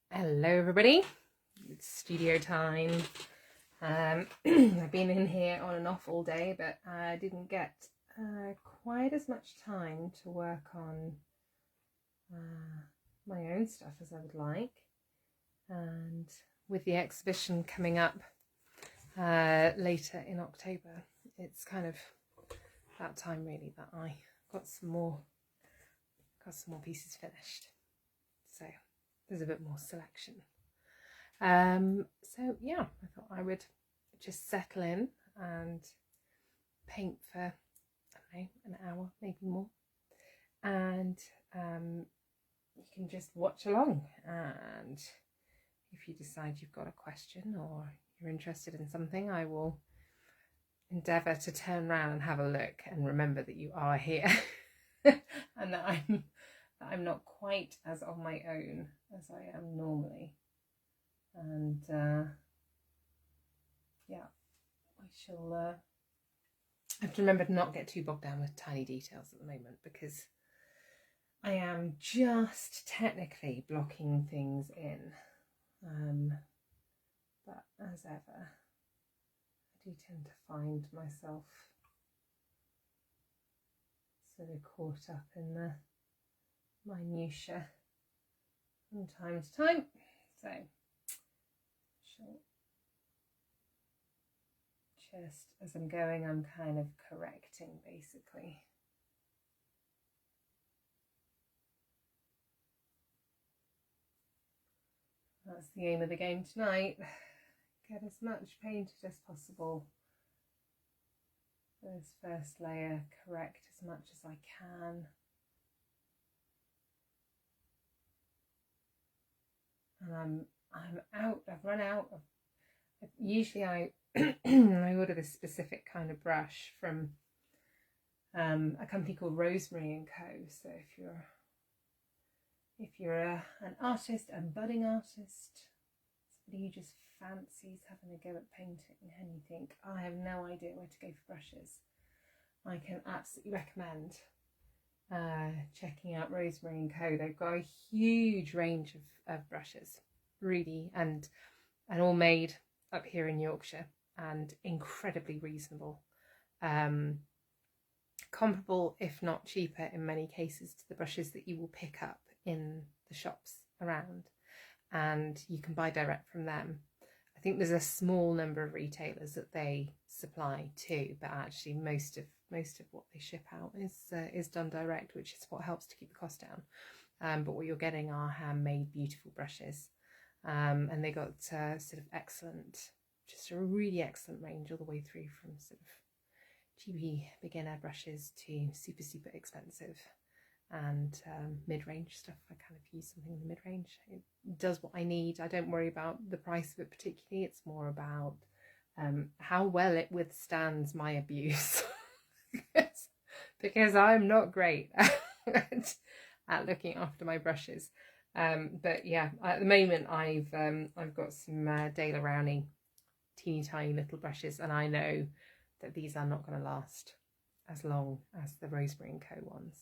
Hello everybody, it's studio time. I've been in here on and off all day, but I didn't get quite as much time to work on my own stuff as I would like. And with the exhibition coming up later in October, it's kind of that time really that I got some more pieces finished. So there's a bit more selection. So yeah, I thought I would just settle in and paint for, I don't know, an hour, maybe more. And you can just watch along. And if you decide you've got a question or you're interested in something, I will endeavour to turn around and have a look and remember that you are here and that I'm not quite as on my own as I am normally. And yeah, I shall have to remember to not get too bogged down with tiny details at the moment, because I am just technically blocking things in. But as ever, I do tend to find myself sort of caught up in the minutiae from time to time. So just as I'm going, I'm kind of correcting basically. That's the aim of the game tonight. Get as much painted as possible. This first layer, correct as much as I can. And I'm out, I've run out of, usually I I order this specific kind of brush from a company called Rosemary & Co. So if you're an artist, a budding artist, somebody who just fancies having a go at painting and you think, I have no idea where to go for brushes, I can absolutely recommend checking out Rosemary & Co. They've got a huge range of brushes, really, and all made up here in Yorkshire and incredibly reasonable. Comparable, if not cheaper in many cases, to the brushes that you will pick up in the shops around, and you can buy direct from them. I think there's a small number of retailers that they supply to, but actually most of what they ship out is done direct, which is what helps to keep the cost down. But what you're getting are handmade, beautiful brushes, and they got sort of excellent, just a really excellent range all the way through from sort of cheapy beginner brushes to super expensive and mid-range stuff. I kind of use something in the mid-range. It does what I need. I don't worry about the price of it particularly. It's more about how well it withstands my abuse. because I'm not great at looking after my brushes. But yeah, at the moment I've got some Dale Rowney teeny tiny little brushes, and I know that these are not going to last as long as the Rosemary & Co. ones.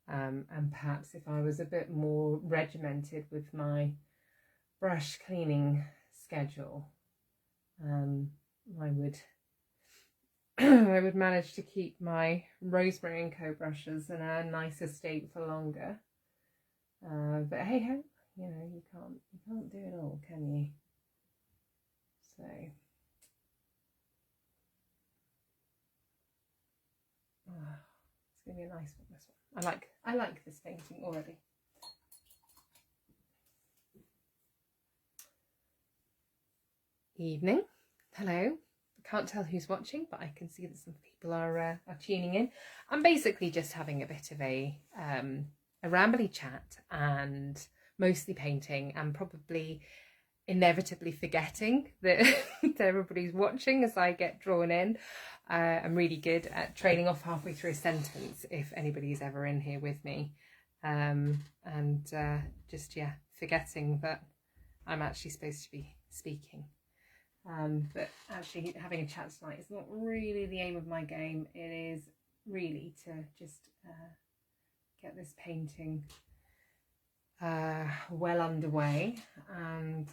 And perhaps if I was a bit more regimented with my brush cleaning schedule, I would I would manage to keep my Rosemary & Co. brushes in a nicer state for longer. But hey ho, you know, you can't do it all, can you? So it's gonna be a nice one, this one. I like this painting already. Evening. Hello. I can't tell who's watching, but I can see that some people are tuning in. I'm basically just having a bit of a rambly chat and mostly painting, and probably inevitably forgetting that everybody's watching as I get drawn in. I'm really good at trailing off halfway through a sentence if anybody's ever in here with me, and just forgetting that I'm actually supposed to be speaking. But actually having a chat tonight is not really the aim of my game. It is really to just get this painting well underway. And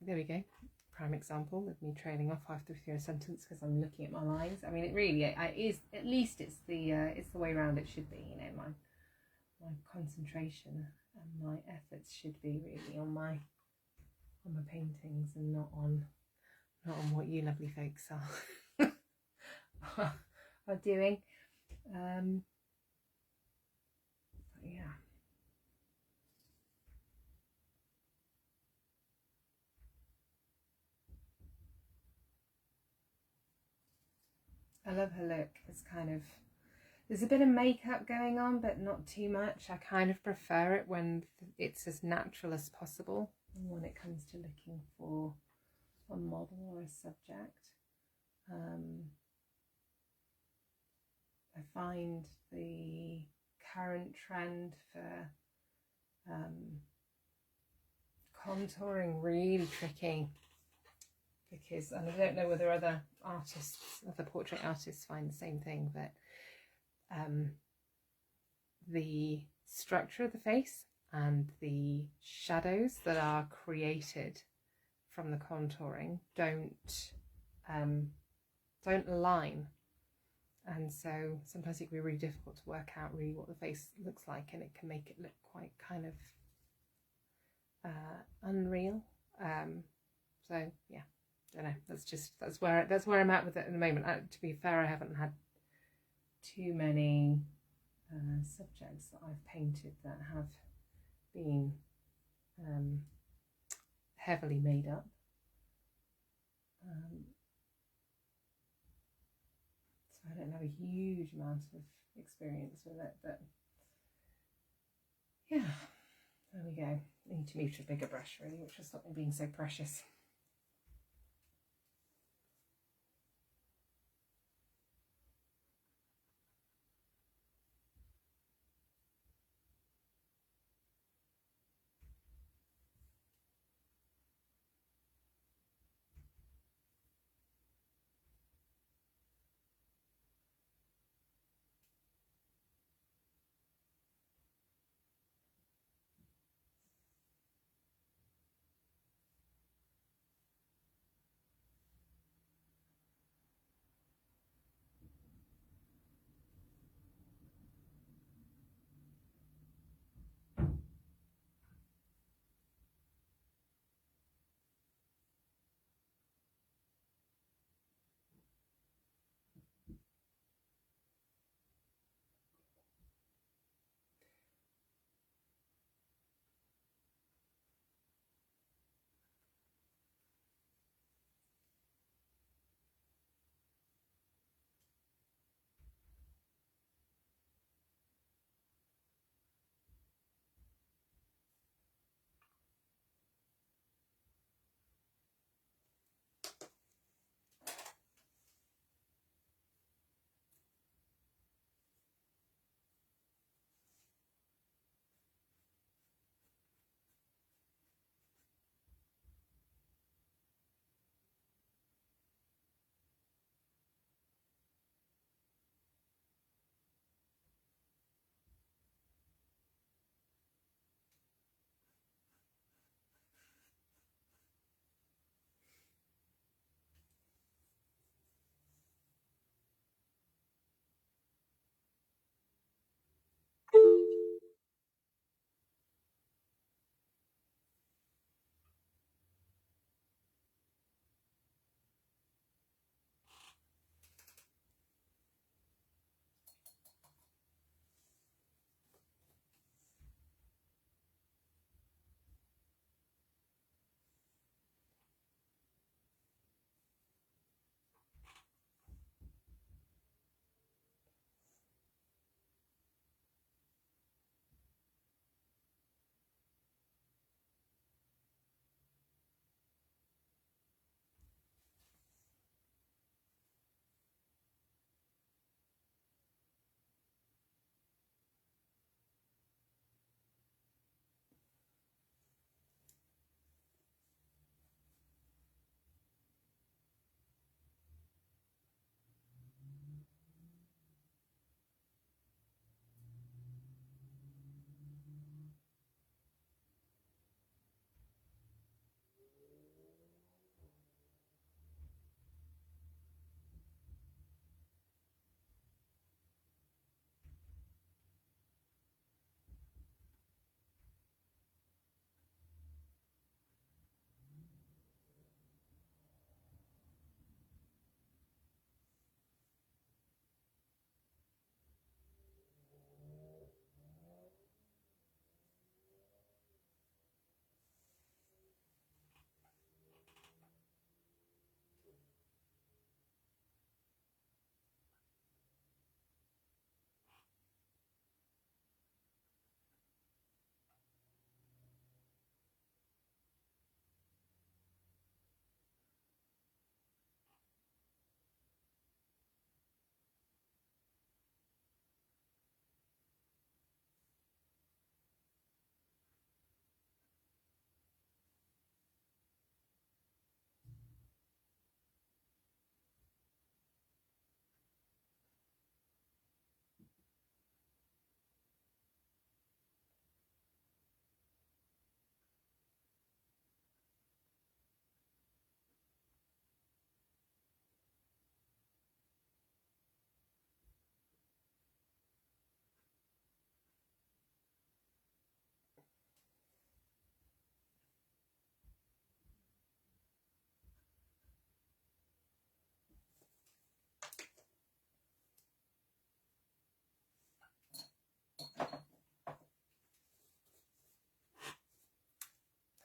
there we go. Prime example of me trailing off halfway through a sentence because I'm looking at my lines. I mean, it really is. At least it's the way round it should be. You know, my concentration and my efforts should be really on my paintings and not on what you lovely folks are doing. Yeah. I love her look. It's kind of, there's a bit of makeup going on, but not too much. I kind of prefer it when it's as natural as possible when it comes to looking for a model or a subject. I find the current trend for contouring really tricky, because, and I don't know whether other portrait artists find the same thing, but the structure of the face and the shadows that are created from the contouring don't align, and so sometimes it can be really difficult to work out really what the face looks like, and it can make it look quite kind of unreal. So yeah, I don't know, that's where I'm at with it at the moment. To be fair, I haven't had too many subjects that I've painted that have been heavily made up. So I don't have a huge amount of experience with it, but yeah, there we go. I need to move to a bigger brush really, which will stop me being so precious.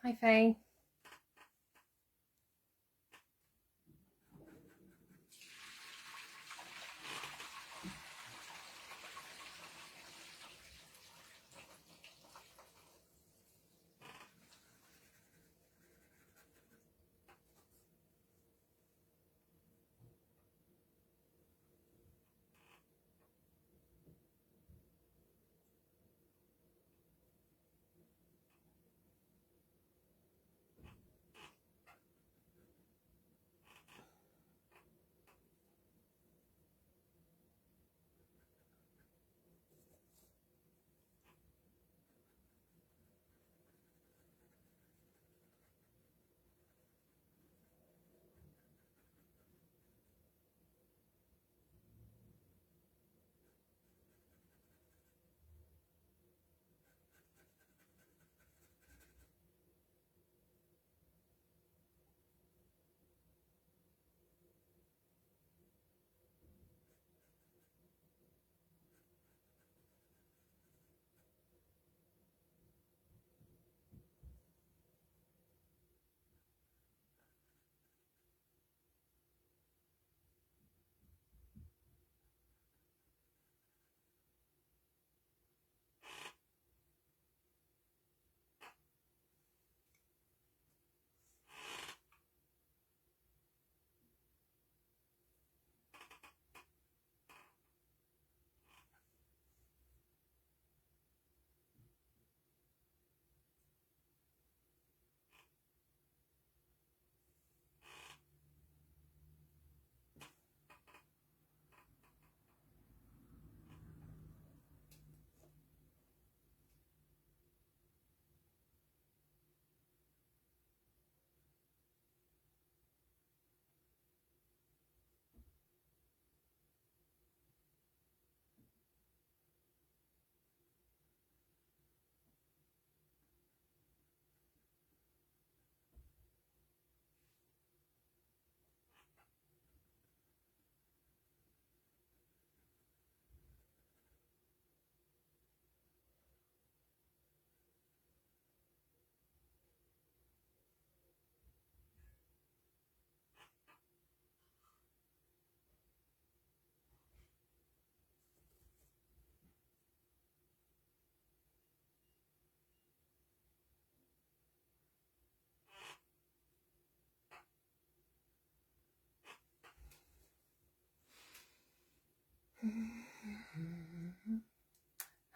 Hi, Faye.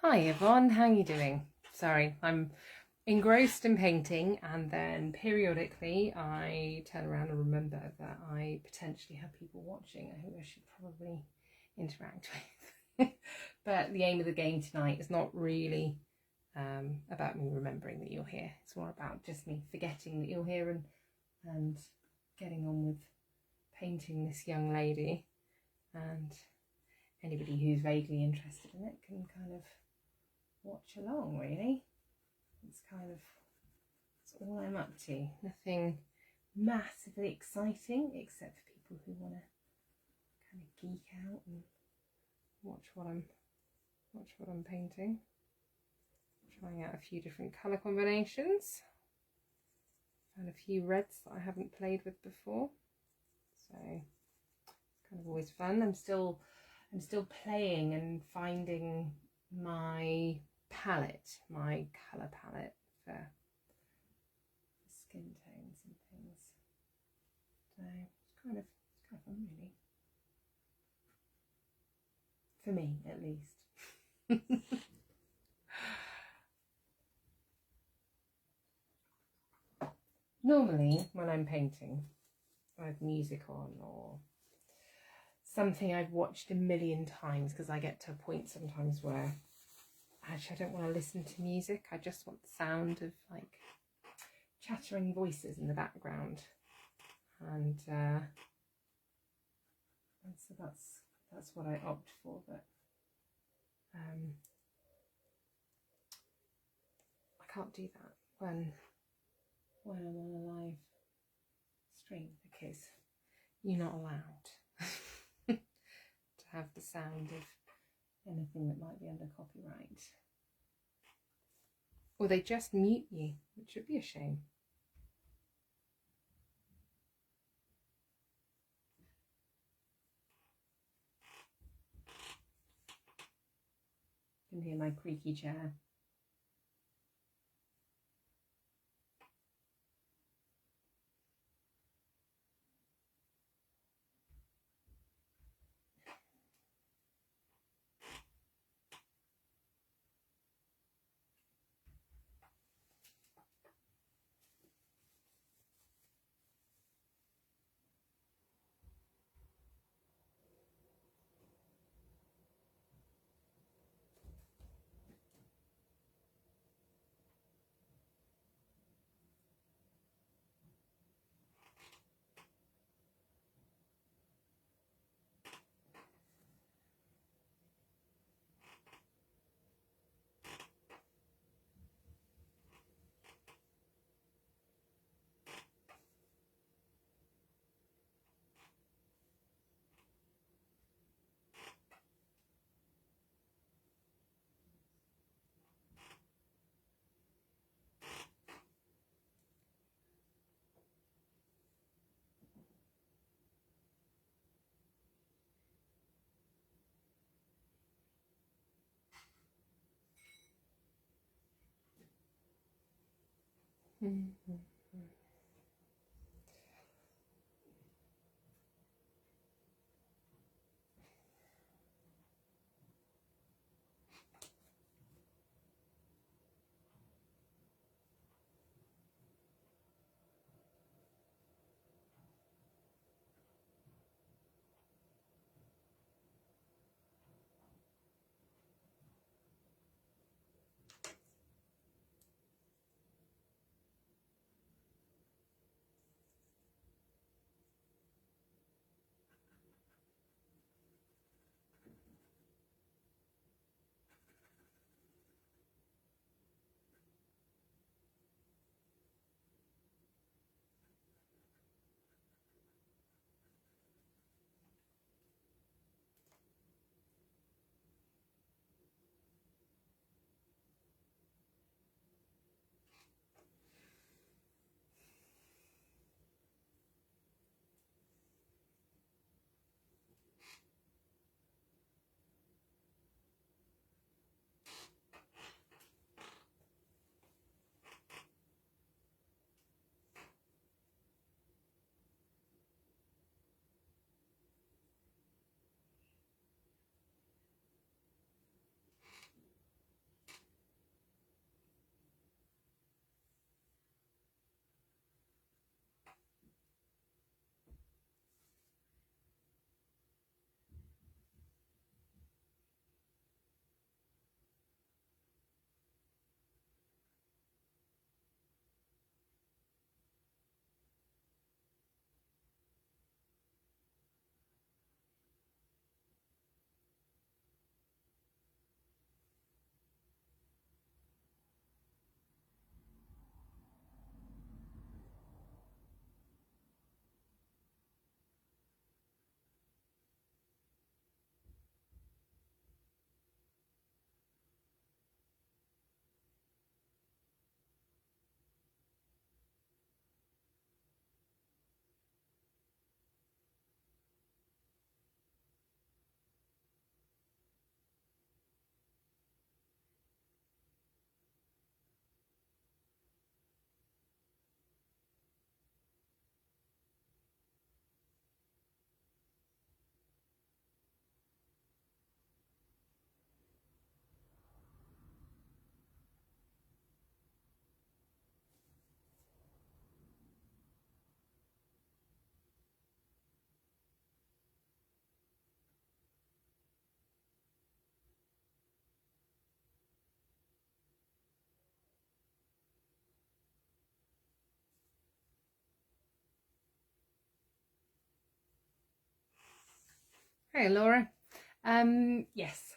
Hi Yvonne, how are you doing? Sorry, I'm engrossed in painting, and then periodically I turn around and remember that I potentially have people watching who I should probably interact with. But the aim of the game tonight is not really about me remembering that you're here. It's more about just me forgetting that you're here and getting on with painting this young lady, and anybody who's vaguely interested in it can kind of watch along, really. It's kind of, it's all I'm up to. Nothing massively exciting, except for people who want to kind of geek out and watch what I'm painting. Trying out a few different colour combinations. Found a few reds that I haven't played with before, so it's kind of always fun. I'm still playing and finding my palette, my colour palette for skin tones and things. So it's kind of fun, really. For me, at least. Normally, when I'm painting, I have music on or something I've watched a million times, because I get to a point sometimes where actually I don't want to listen to music. I just want the sound of like chattering voices in the background, and so that's what I opt for. But I can't do that when I'm on a live stream, because you're not allowed to have the sound of anything that might be under copyright, or they just mute you, which would be a shame. You can hear my creaky chair. Mm-hmm. Hey Laura. Yes,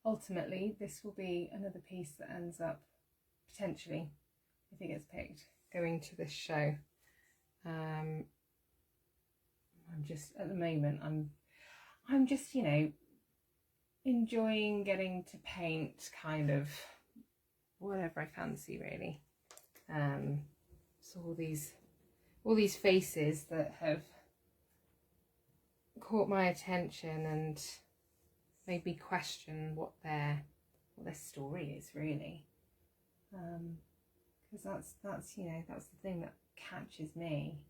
ultimately this will be another piece that ends up potentially, if it gets picked, going to this show. I'm just at the moment I'm just, you know, enjoying getting to paint kind of whatever I fancy really. So all these faces that have caught my attention and made me question what their what this story is really, because that's you know, that's the thing that catches me.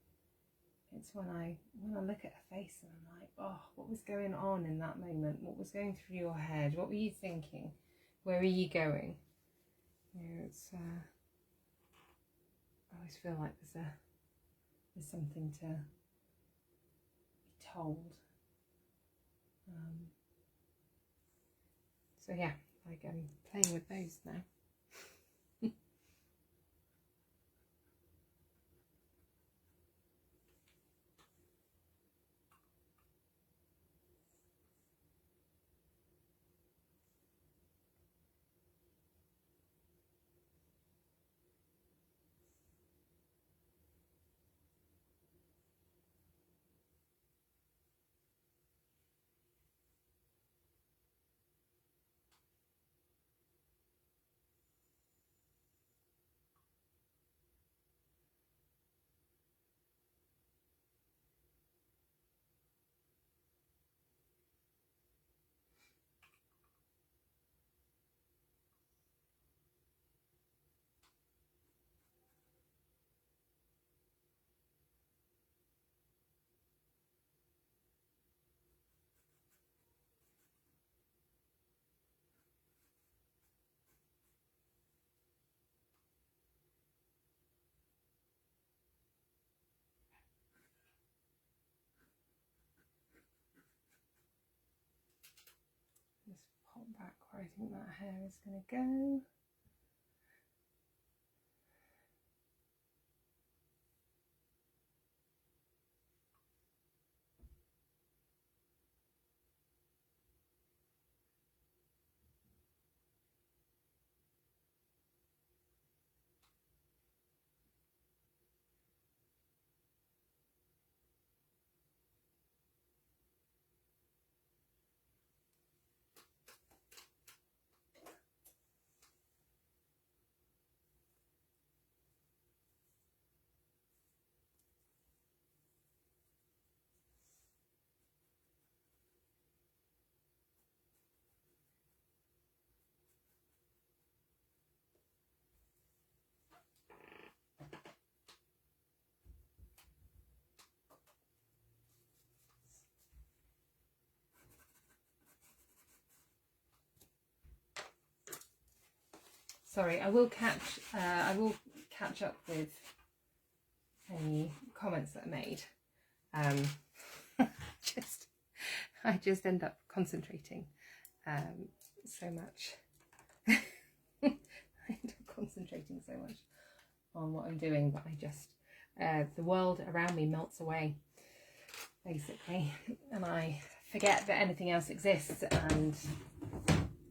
It's when I look at her face and I'm like, oh, what was going on in that moment? What was going through your head? What were you thinking? Where are you going? You know, it's I always feel like there's something to be told. So yeah, like I'm playing with those now. Just pop back where I think that hair is going to go. Sorry, I will catch up with any comments that are made. I just end up concentrating so much. I end up concentrating so much on what I'm doing that I just the world around me melts away, basically, and I forget that anything else exists. And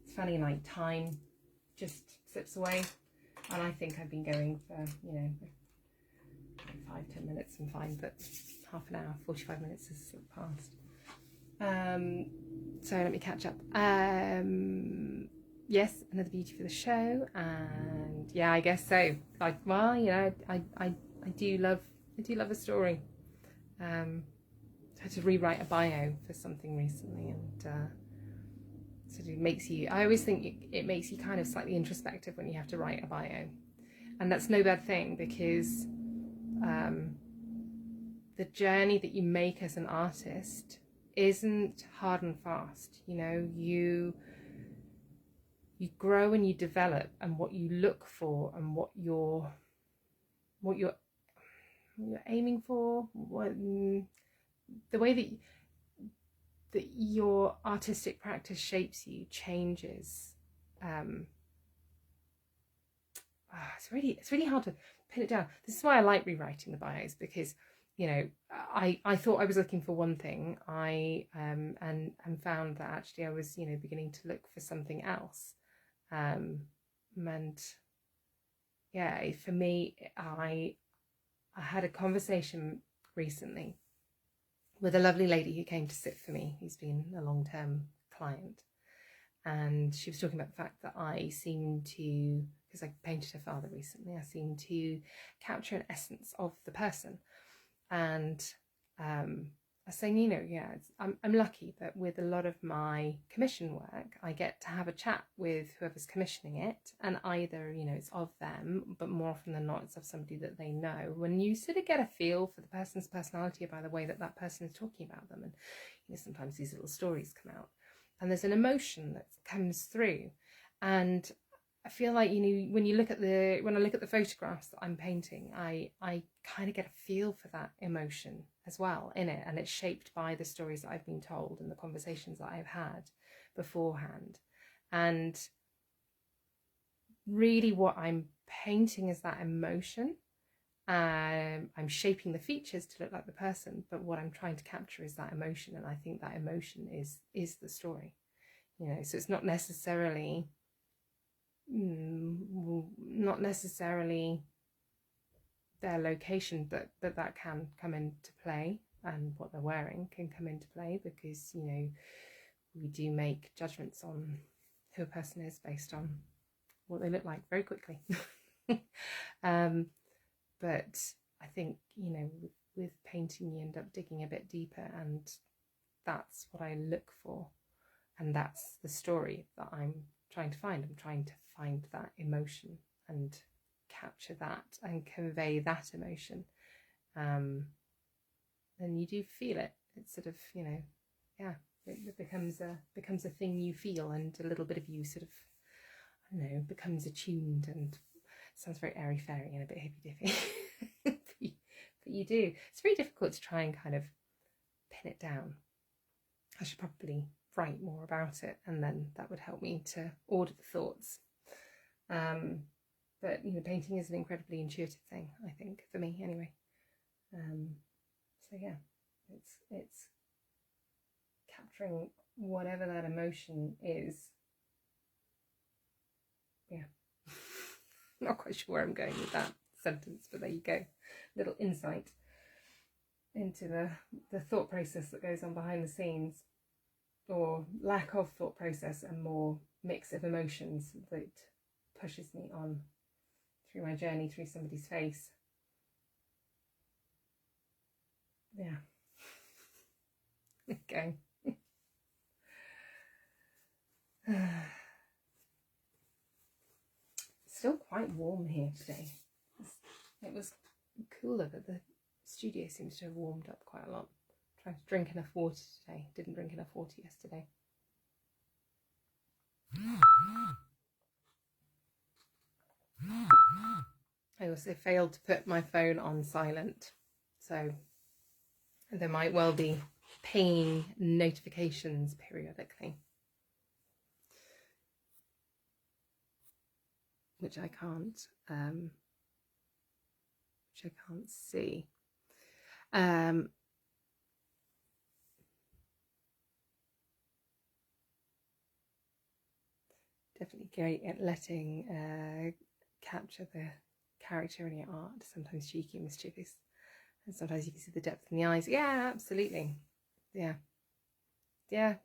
it's funny, like time just slips away, and I think I've been going for, you know, 5-10 minutes and fine, but half an hour, 45 minutes has slipped past. So let me catch up. Yes, another beauty for the show, and yeah, I guess so. Like, well, you know, I do love a story. I had to rewrite a bio for something recently, and so it makes you, I always think it makes you kind of slightly introspective when you have to write a bio, and that's no bad thing, because the journey that you make as an artist isn't hard and fast. You know, you grow and you develop, and what you look for and what you're aiming for, the way that your artistic practice shapes you changes. It's really hard to pin it down. This is why I like rewriting the bios, because, you know, I thought I was looking for one thing, and found that actually I was, you know, beginning to look for something else. And yeah, for me, I had a conversation recently with a lovely lady who came to sit for me, who's been a long-term client, and she was talking about the fact that I seem to, because I painted her father recently, I seem to capture an essence of the person, and I was saying, yeah, I'm lucky that with a lot of my commission work, I get to have a chat with whoever's commissioning it, and either, it's of them, but more often than not, it's of somebody that they know. When you sort of get a feel for the person's personality by the way that that person is talking about them, and sometimes these little stories come out, and there's an emotion that comes through, and I feel like, when I look at the photographs that I'm painting, I kind of get a feel for that emotion as well in it, and it's shaped by the stories that I've been told and the conversations that I've had beforehand. And really what I'm painting is that emotion. I'm shaping the features to look like the person, but what I'm trying to capture is that emotion, and I think that emotion is the story. So it's not necessarily their location, but that can come into play, and what they're wearing can come into play, because we do make judgments on who a person is based on what they look like very quickly. But I think with painting you end up digging a bit deeper, and that's what I look for, and that's the story that I'm trying to find. I'm trying to find that emotion and capture that and convey that emotion. And you do feel it. It's sort of, it becomes a thing you feel, and a little bit of you sort of, I don't know, becomes attuned, and it sounds very airy-fairy and a bit hippy-dippy. but you do. It's very difficult to try and kind of pin it down. I should probably write more about it, and then that would help me to order the thoughts. But painting is an incredibly intuitive thing, I think, for me anyway. So yeah, it's capturing whatever that emotion is. Yeah. Not quite sure where I'm going with that sentence, but there you go. Little insight into the thought process that goes on behind the scenes, or lack of thought process, and more mix of emotions that pushes me on through my journey through somebody's face. Yeah. Okay. Still quite warm here today. It was cooler, but the studio seems to have warmed up quite a lot. Trying to drink enough water today. Didn't drink enough water yesterday. I also failed to put my phone on silent, so there might well be pinging notifications periodically, which I can't see. Definitely great at letting capture the character in your art. Sometimes cheeky and mischievous, and sometimes you can see the depth in the eyes. Yeah, absolutely. Yeah,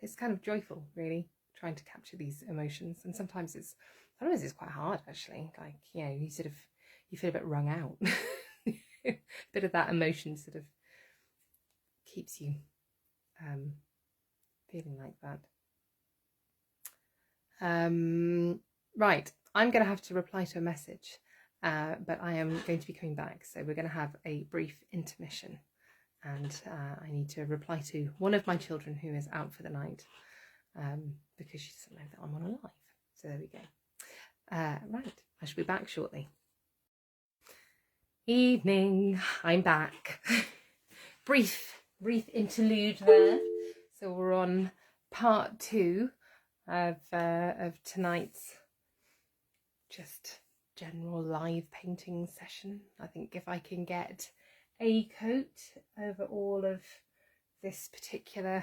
it's kind of joyful, really, trying to capture these emotions. And sometimes it's quite hard, actually. Like, you feel a bit wrung out. A bit of that emotion sort of keeps you feeling like that. Right, I'm going to have to reply to a message, but I am going to be coming back, so we're going to have a brief intermission, and I need to reply to one of my children who is out for the night, because she doesn't know that I'm on a live. So there we go. Right, I shall be back shortly. Evening, I'm back. brief interlude there. So we're on part 2 of tonight's just general live painting session. I think if I can get a coat over all of this particular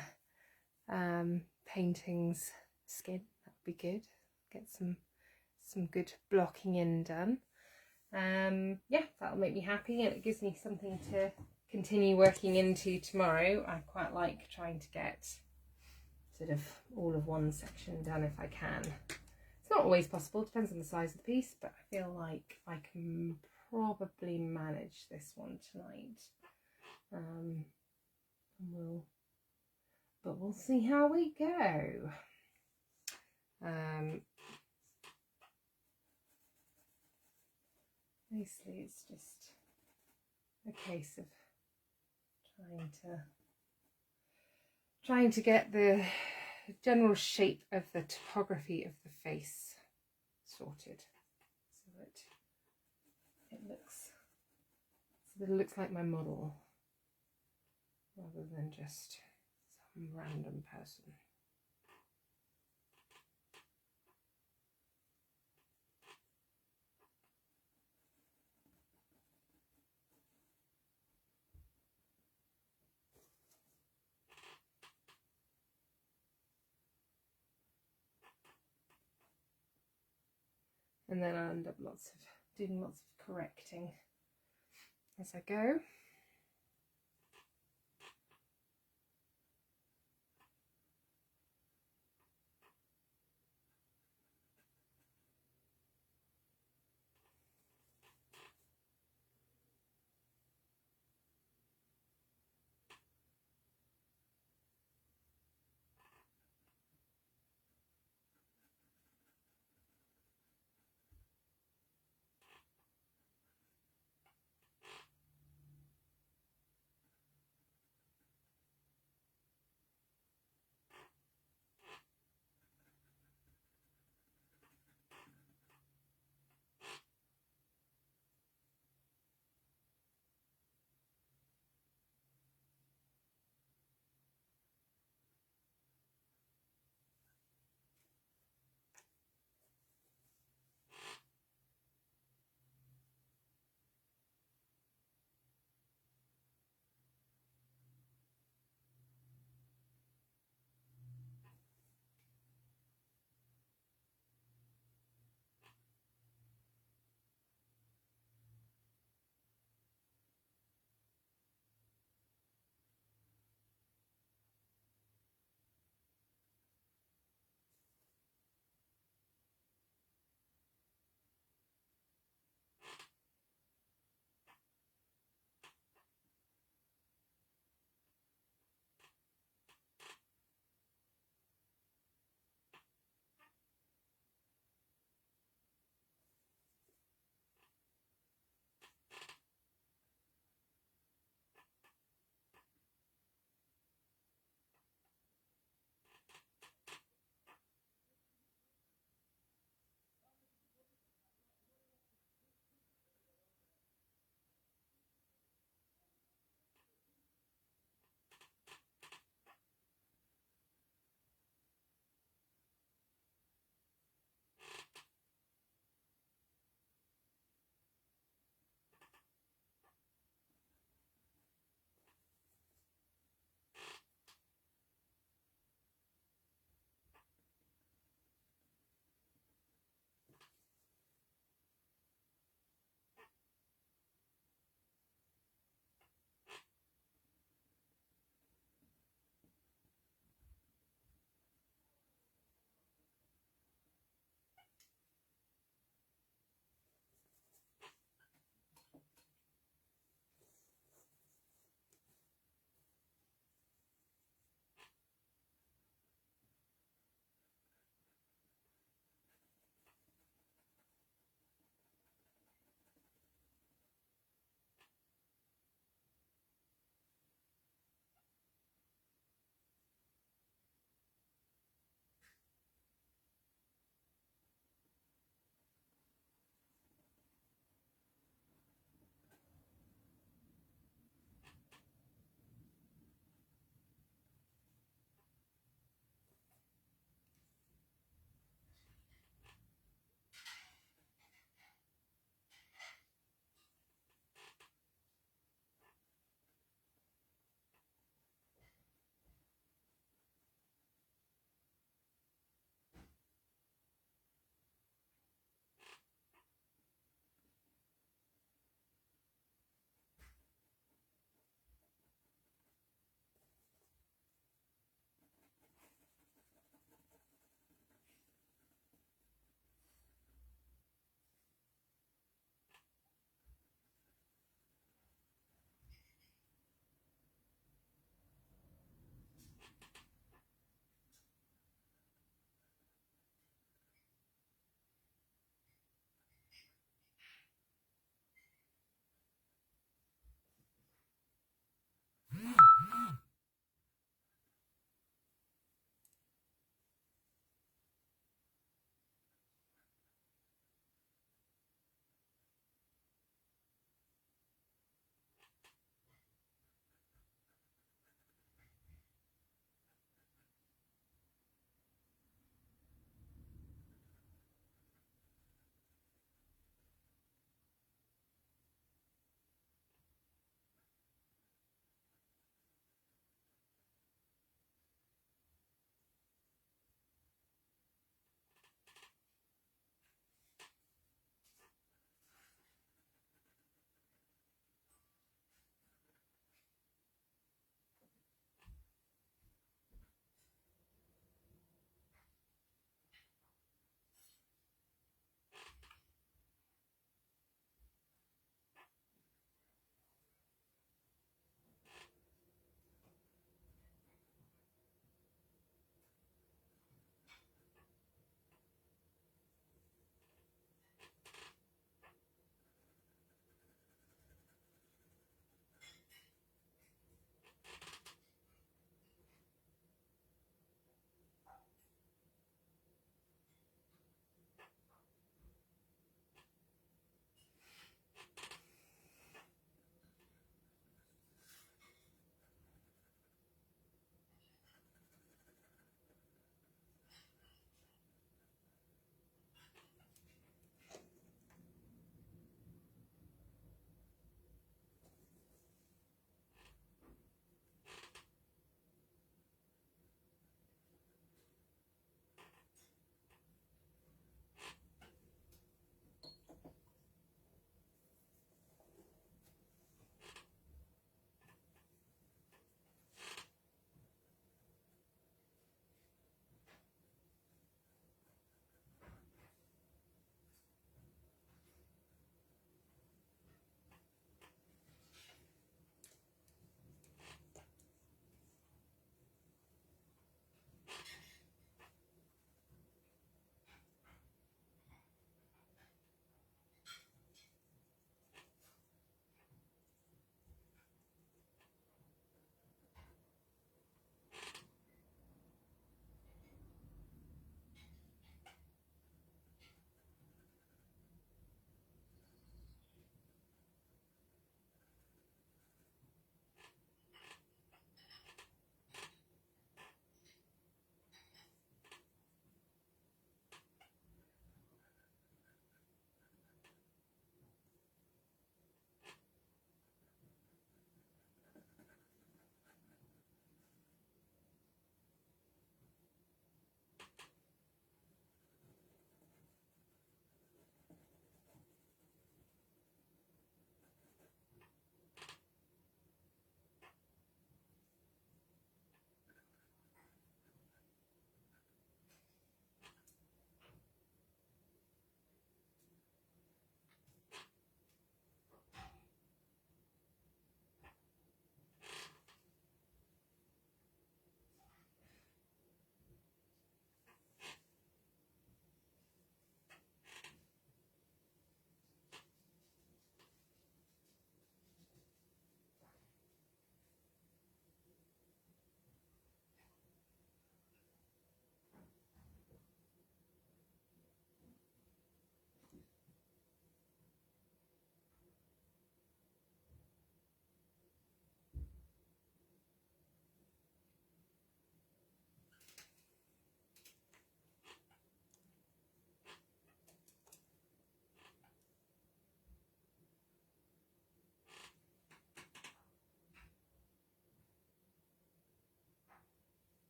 painting's skin, that would be good. Get some good blocking in done. Yeah, that'll make me happy, and it gives me something to continue working into tomorrow. I quite like trying to get sort of all of one section done if I can. It's not always possible, depends on the size of the piece, but I feel like I can probably manage this one tonight. But we'll see how we go. Mostly it's just a case of trying to get the general shape of the topography of the face sorted, so that it looks like my model rather than just some random person. And then I'll end up doing lots of correcting as I go.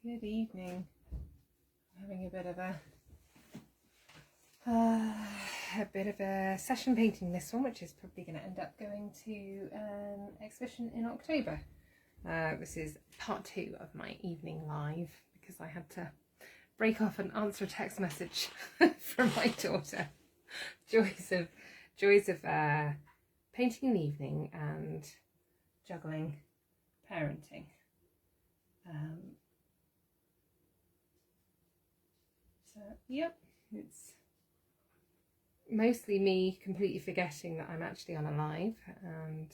Good evening. I'm having a bit of a session painting, this one, which is probably going to end up going to an exhibition in October. This is part 2 of my evening live because I had to break off and answer a text message from my daughter. Joys of painting in the evening and juggling parenting. So yep, it's mostly me completely forgetting that I'm actually on a live and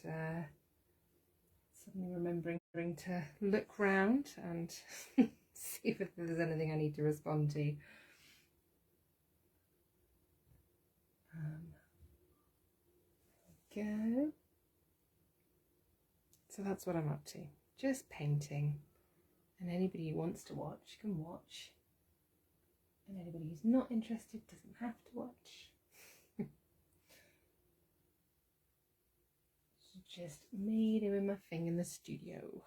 suddenly remembering to look round and see if there's anything I need to respond to. Go. So that's what I'm up to, just painting, and anybody who wants to watch can watch, and anybody who's not interested doesn't have to watch. It's just me doing my thing in the studio.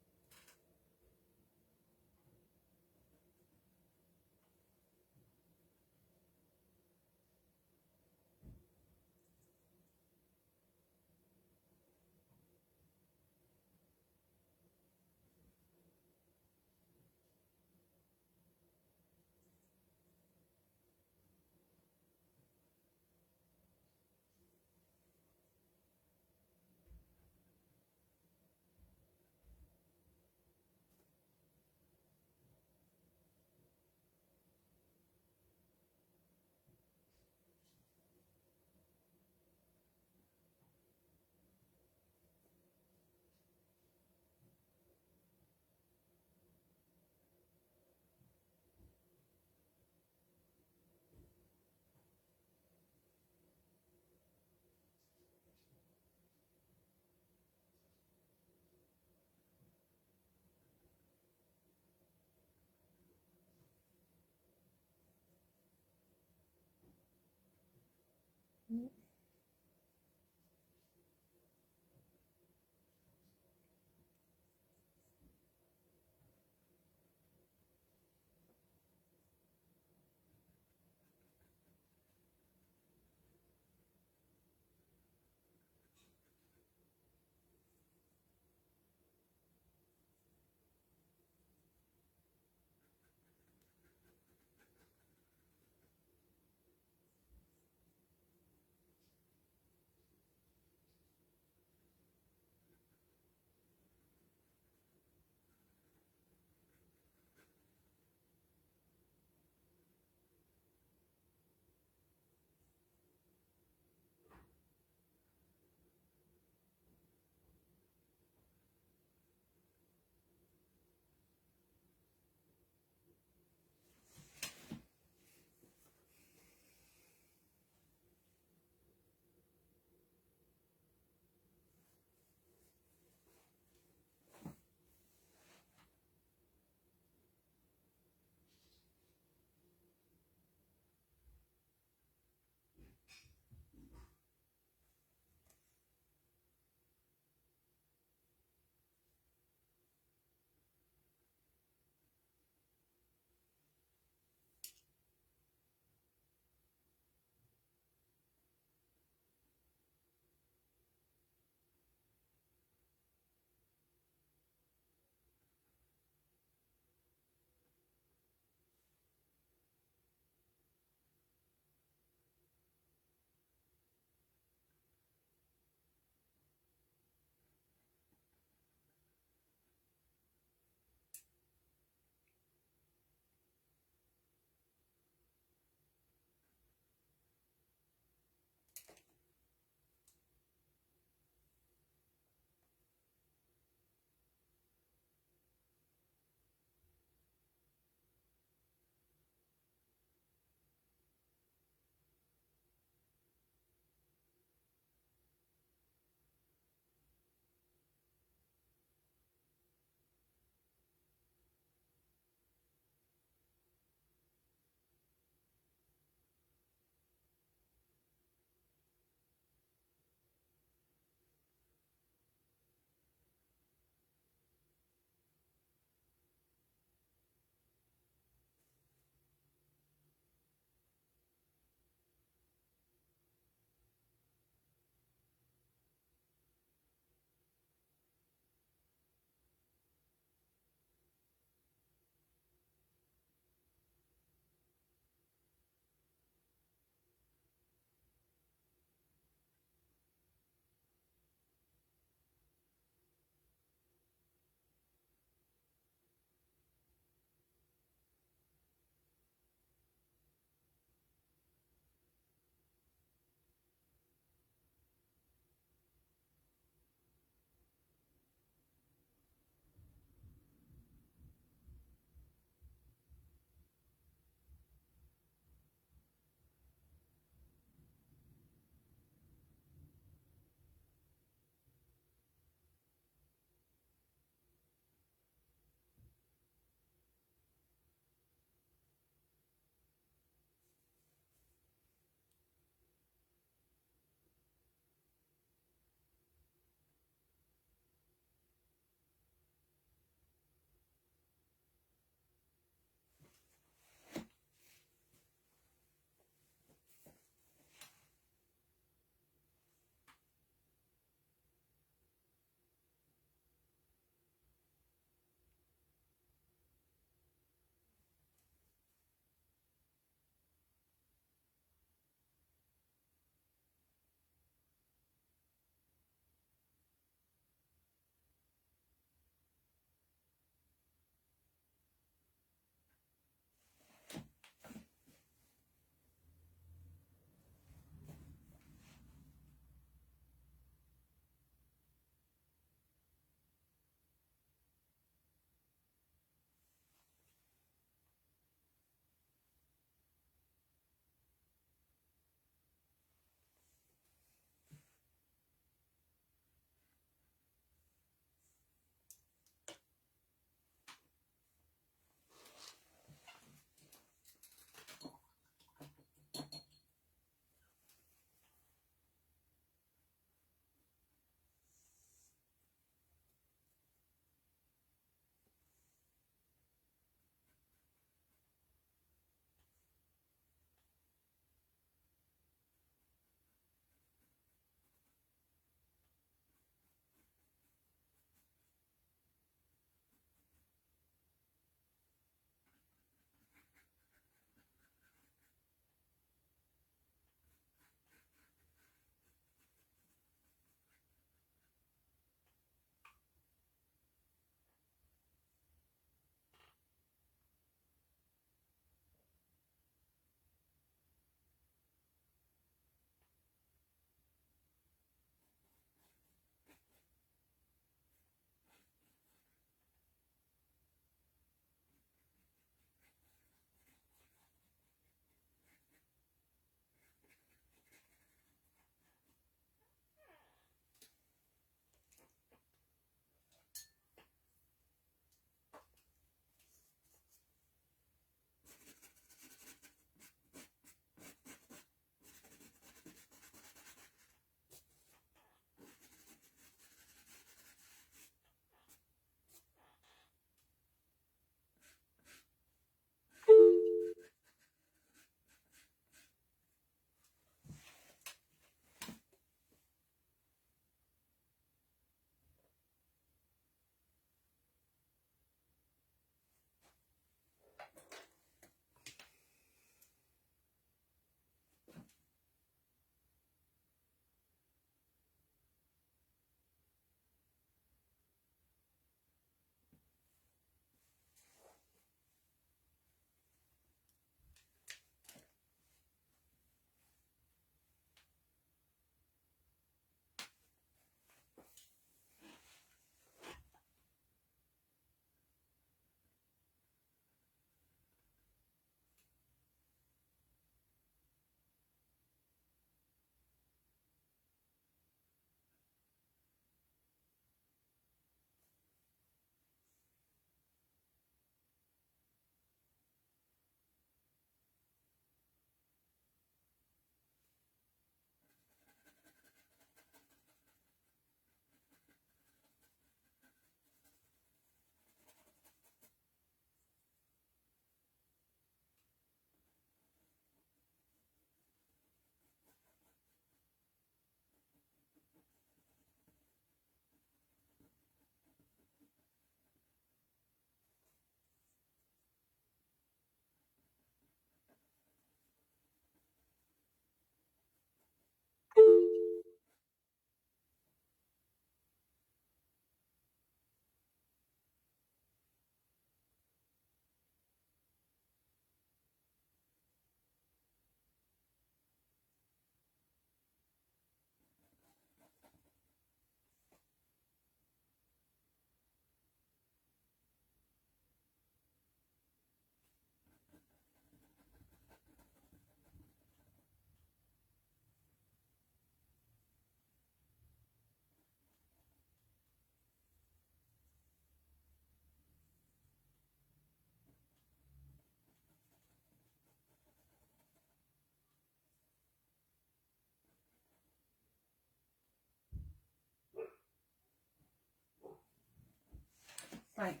Right,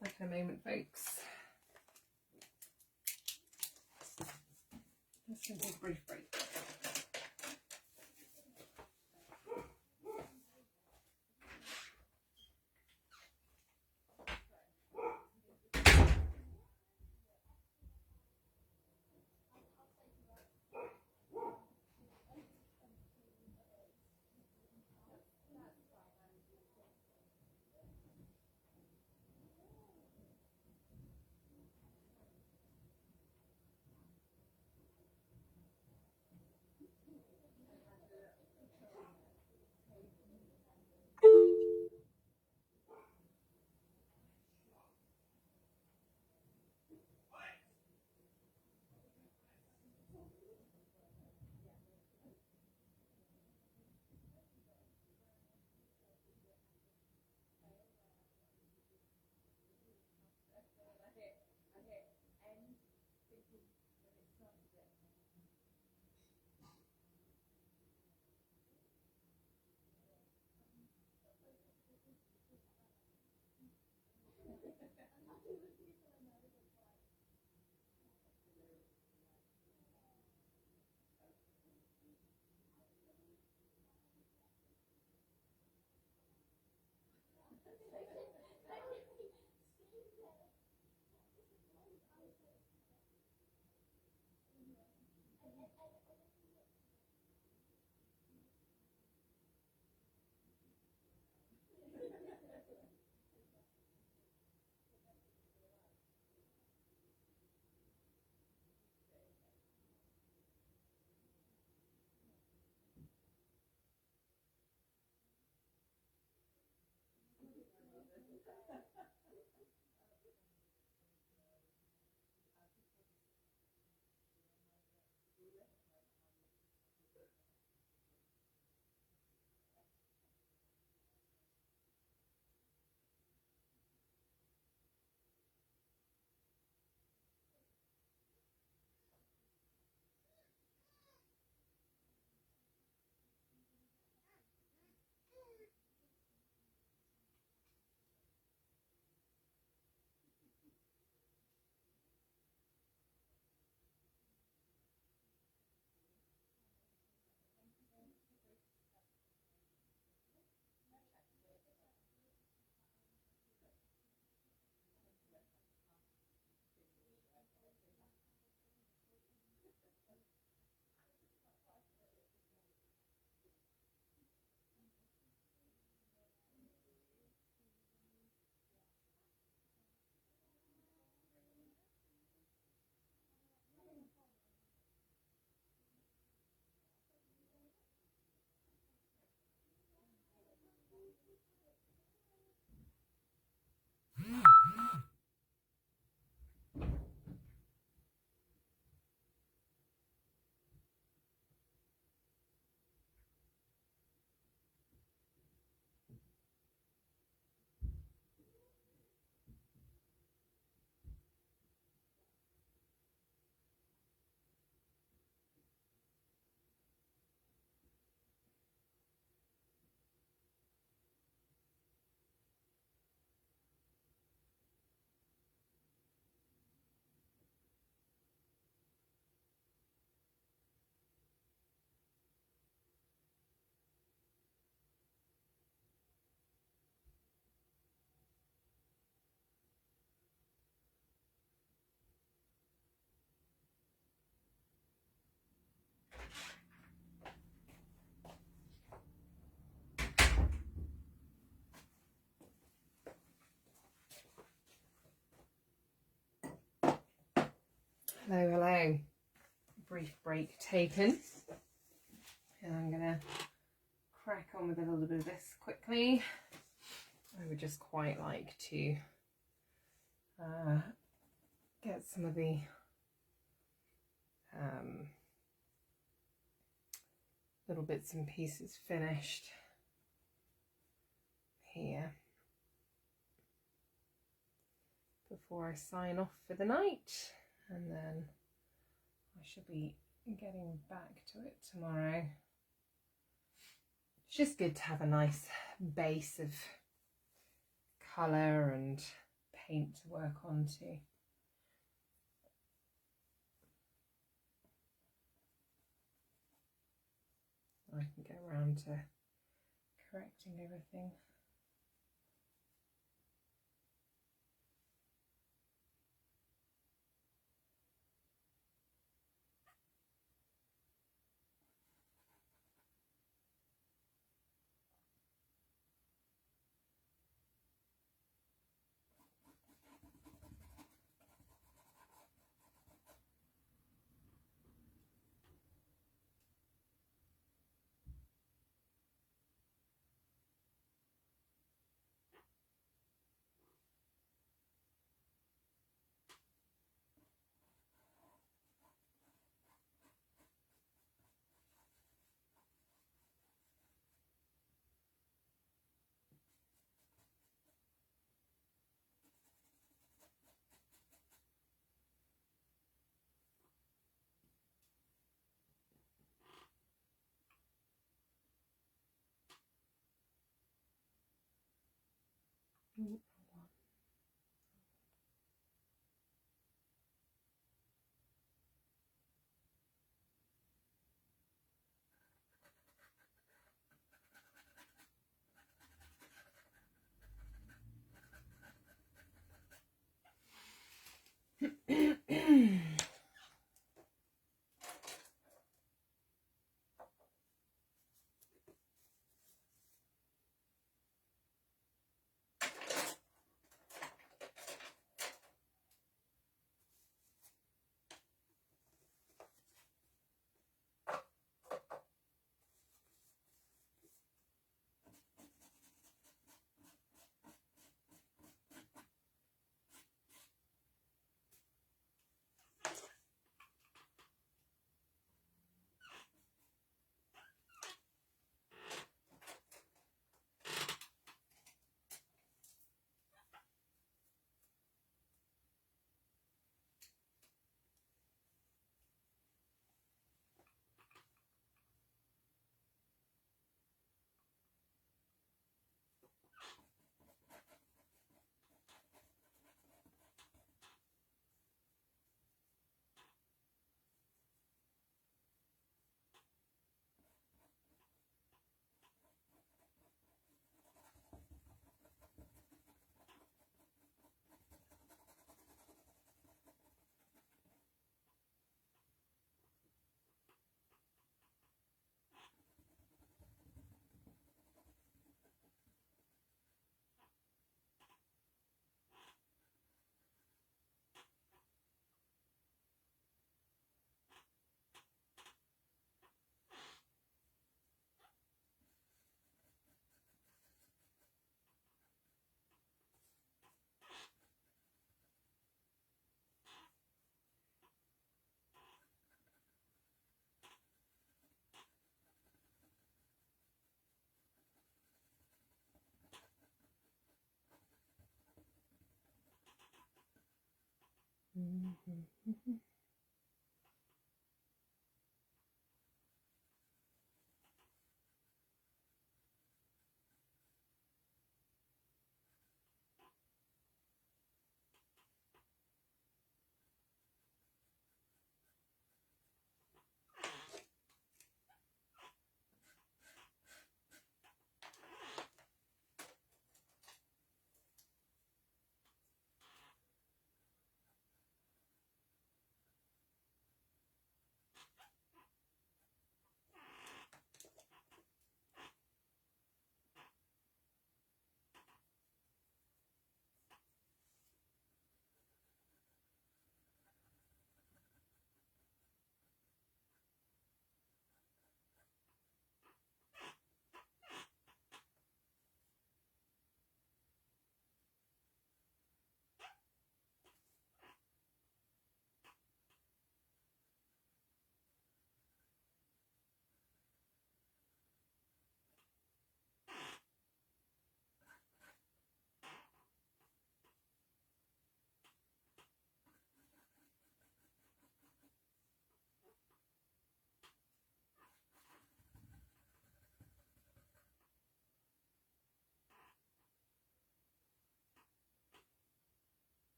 back in a moment, folks. Just going to take a brief break. Hello, hello. Brief break taken. And I'm going to crack on with a little bit of this quickly. I would just quite like to get some of the little bits and pieces finished here before I sign off for the night, and then I shall be getting back to it tomorrow. It's just good to have a nice base of colour and paint to work on too. I can get around to correcting everything.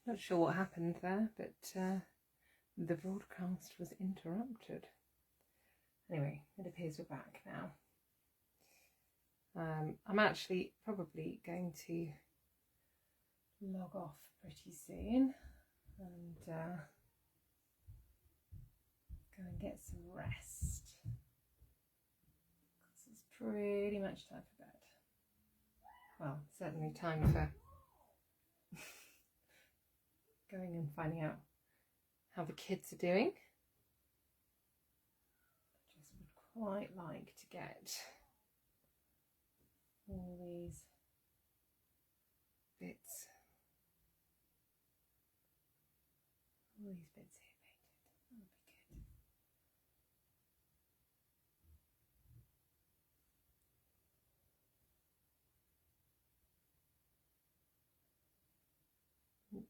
Not sure what happened there, but the broadcast was interrupted. Anyway, it appears we're back now. I'm actually probably going to log off pretty soon and go and get some rest. This is pretty much time for bed. Well, certainly time for going and finding out how the kids are doing. I just would quite like to get all these bits here painted. That would be good.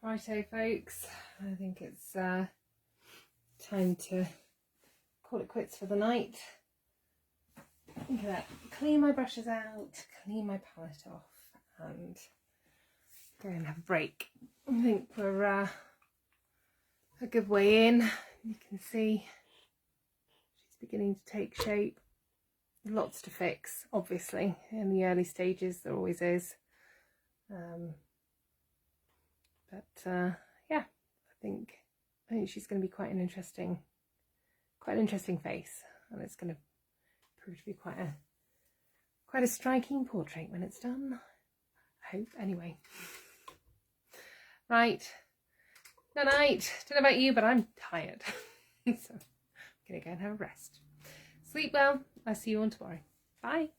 Righto folks, I think it's time to call it quits for the night. Look at that. Clean my brushes out, clean my palette off, and go and have a break. I think we're a good way in. You can see she's beginning to take shape. Lots to fix, obviously. In the early stages, there always is. Yeah, I think she's going to be quite an interesting face, and it's going to prove to be quite a striking portrait when it's done. I hope, anyway. Right, good night. Don't know about you, but I'm tired, so I'm gonna go and have a rest. Sleep well. I'll see you on tomorrow. Bye.